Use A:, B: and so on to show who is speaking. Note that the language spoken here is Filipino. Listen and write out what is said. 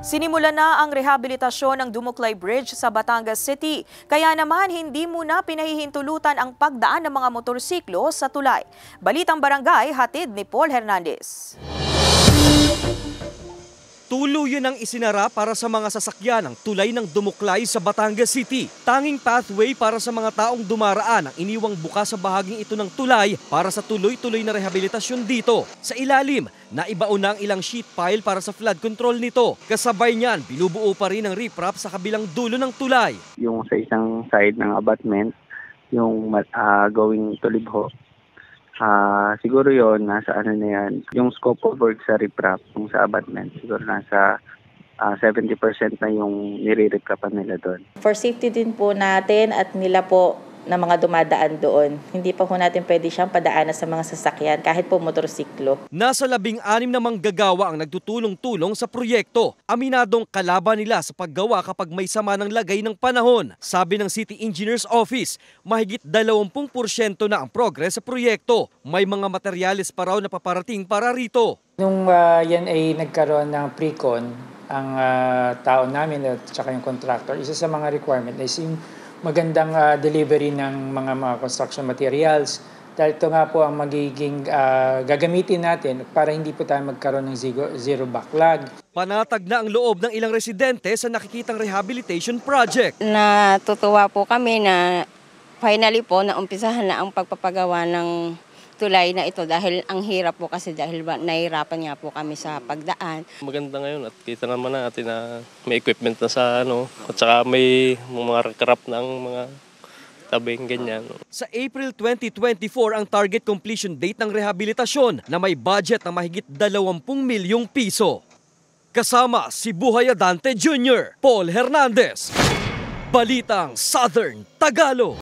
A: Sinimula na ang rehabilitasyon ng Dumuklay Bridge sa Batangas City. Kaya naman hindi muna pinahihintulutan ang pagdaan ng mga motorsiklo sa tulay. Balitang Barangay, hatid ni Paul Hernandez.
B: Tuluyan ang isinara para sa mga sasakyan ng tulay ng Dumuklay sa Batangas City. Tanging pathway para sa mga taong dumaraan ang iniwang bukas sa bahaging ito ng tulay para sa tuloy-tuloy na rehabilitasyon dito. Sa ilalim, naibaon na ang ilang sheet pile para sa flood control nito. Kasabay niyan, binubuo pa rin ang riprap sa kabilang dulo ng tulay.
C: Yung sa isang side ng abutment, yung going to Libho. Siguro yon nasa ano na yan, yung scope of work sa riprap, yung sa abutment, siguro nasa 70% na yung nire-riprapan nila doon.
D: For safety din po natin at nila po na mga dumadaan doon, hindi pa po natin pwede siyang padaanan sa mga sasakyan kahit po motorsiklo.
B: Nasa 16 na manggagawa ang nagtutulong-tulong sa proyekto. Aminadong kalaban nila sa paggawa kapag may sama ng lagay ng panahon. Sabi ng City Engineer's Office, mahigit 20% na ang progress sa proyekto. May mga materyales pa raw na paparating para rito.
E: Nung yan ay nagkaroon ng pre-con, ang tao namin at saka yung contractor, isa sa mga requirement is yung magandang delivery ng mga construction materials. Dahil ito nga po ang magiging gagamitin natin para hindi po tayo magkaroon ng zero backlog.
B: Panatag na ang loob ng ilang residente sa nakikitang rehabilitation project.
F: Natutuwa po kami na finally po naumpisahan na ang pagpapagawa ng tulay na ito dahil ang hirap po kasi dahil nahihirapan nga po kami sa pagdaan.
G: Maganda ngayon at kita naman natin na may equipment na sa at saka may mga karap ng mga tabing ganyan.
B: Sa April 2024 ang target completion date ng rehabilitasyon na may budget na mahigit 20 milyong piso. Kasama si Buhay Adante Jr., Paul Hernandez, Balitang Southern Tagalog.